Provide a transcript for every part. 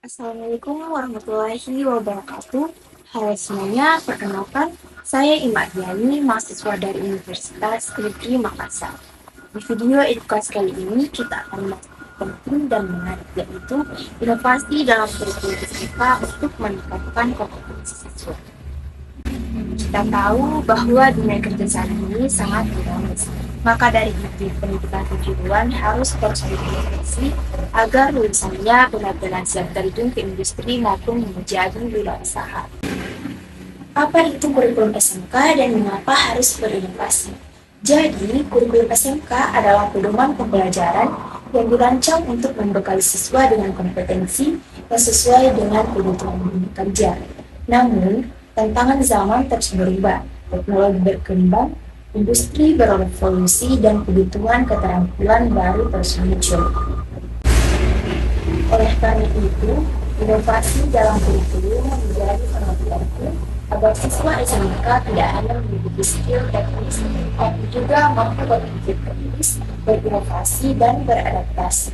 Assalamualaikum warahmatullahi wabarakatuh. Halo semuanya, perkenalkan saya Ima Diani, mahasiswa dari Universitas Negeri Makassar. Di video edukasi kali ini kita akan membahas penting dan menarik, yaitu inovasi dalam kurikulum SMK untuk meningkatkan kompetensi siswa. Kita tahu bahwa dunia kerja saat ini sangat dinamis. Maka dari itu, pendidikan kejuruan harus terus diinovasi agar lulusannya benar-benar siap terjun ke industri maupun menjadi wirausaha. Apa itu kurikulum SMK dan mengapa harus berinovasi? Jadi, kurikulum SMK adalah pedoman pembelajaran yang dirancang untuk membekali siswa dengan kompetensi yang sesuai dengan kebutuhan dunia kerja. Namun, tantangan zaman terus berubah, teknologi berkembang, industri berevolusi, dan kebutuhan keterampilan baru terus muncul. Oleh karena itu, inovasi dalam kurikulum menjadi sangat penting agar siswa SMK tidak hanya memiliki skill teknis, tapi juga mampu berpikir kritis, berinovasi, dan beradaptasi.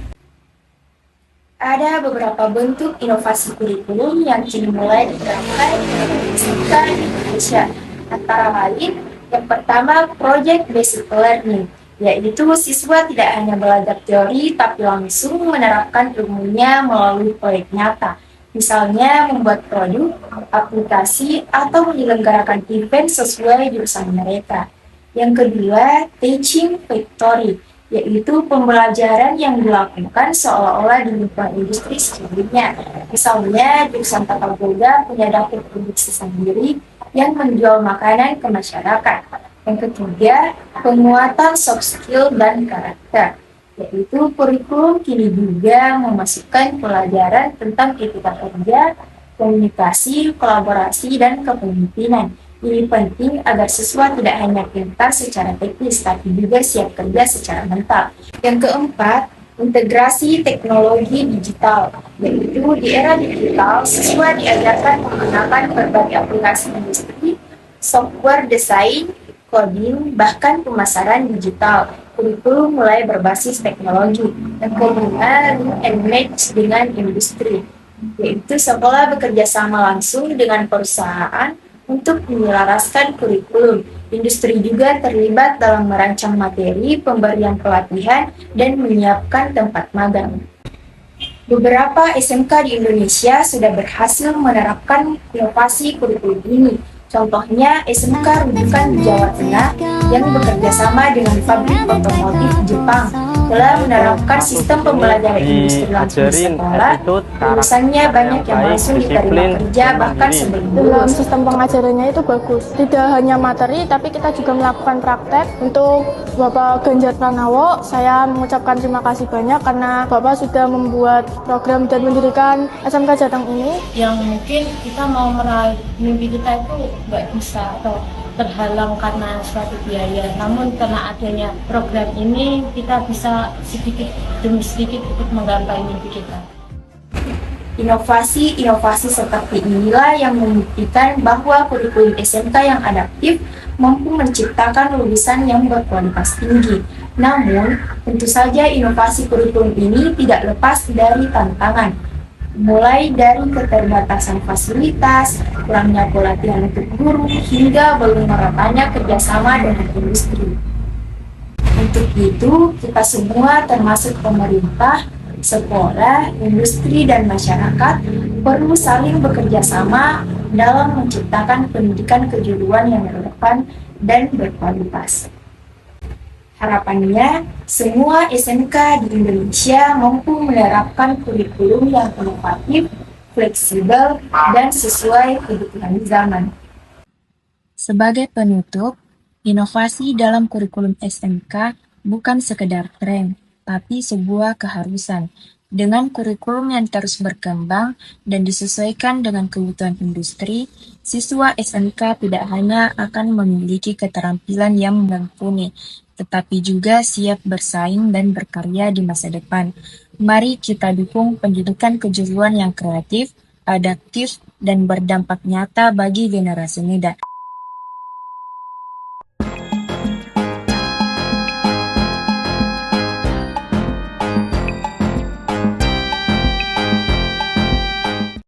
Ada beberapa bentuk inovasi kurikulum yang kini mulai diterapkan di SMK di Indonesia. Antara lain, yang pertama, Project Based Learning, yaitu siswa tidak hanya belajar teori, tapi langsung menerapkan ilmunya melalui proyek nyata. Misalnya, membuat produk, aplikasi, atau menyelenggarakan event sesuai jurusan mereka. Yang kedua, Teaching Factory, yaitu pembelajaran yang dilakukan seolah-olah di lingkungan industri sebelumnya. Misalnya, jurusan tata boga punya dapur produksi sendiri yang menjual makanan ke masyarakat. Yang ketiga, penguatan soft skill dan karakter, yaitu kurikulum kini juga memasukkan pelajaran tentang etika kerja, komunikasi, kolaborasi, dan kepemimpinan. Ini penting agar siswa tidak hanya pintar secara teknis, tapi juga siap kerja secara mental. Yang keempat, integrasi teknologi digital, yaitu di era digital, siswa diajarkan menggunakan berbagai aplikasi industri, software desain, coding, bahkan pemasaran digital. Kurikulum mulai berbasis teknologi. Yang kelima, link and match dengan industri, yaitu sekolah bekerja sama langsung dengan perusahaan untuk menyelaraskan kurikulum. Industri juga terlibat dalam merancang materi, pemberian pelatihan, dan menyiapkan tempat magang. Beberapa SMK di Indonesia sudah berhasil menerapkan inovasi kurikulum ini. Contohnya SMK Rujukan di Jawa Tengah yang bekerja sama dengan pabrik otomotif Jepang telah menerapkan sistem pembelajaran industri langsung di sekolah. Lulusannya banyak yang langsung diterima kerja bahkan sebelum lulus. Sistem pengajarannya itu bagus, tidak hanya materi tapi kita juga melakukan praktek. Untuk Bapak Ganjar Pranowo, saya mengucapkan terima kasih banyak karena Bapak sudah membuat program dan mendirikan SMK Jateng ini. Yang mungkin kita mau meraih mimpi kita itu nggak bisa atau terhalang karena suatu biaya, namun karena adanya program ini kita bisa sedikit demi sedikit untuk menggapai mimpi kita. Inovasi-inovasi seperti inilah yang membuktikan bahwa kurikulum SMK yang adaptif mampu menciptakan lulusan yang berkualitas tinggi. Namun, tentu saja inovasi kurikulum ini tidak lepas dari tantangan, mulai dari keterbatasan fasilitas, kurangnya pelatihan untuk guru, hingga belum meratanya kerjasama dengan industri. Untuk itu, kita semua termasuk pemerintah, sekolah, industri, dan masyarakat perlu saling bekerja sama dalam menciptakan pendidikan kejuruan yang relevan dan berkualitas. Harapannya, semua SMK di Indonesia mampu menerapkan kurikulum yang inovatif, fleksibel, dan sesuai kebutuhan zaman. Sebagai penutup, inovasi dalam kurikulum SMK bukan sekedar tren, tapi sebuah keharusan. Dengan kurikulum yang terus berkembang dan disesuaikan dengan kebutuhan industri, siswa SMK tidak hanya akan memiliki keterampilan yang mumpuni, tetapi juga siap bersaing dan berkarya di masa depan. Mari kita dukung pendidikan kejuruan yang kreatif, adaptif, dan berdampak nyata bagi generasi muda.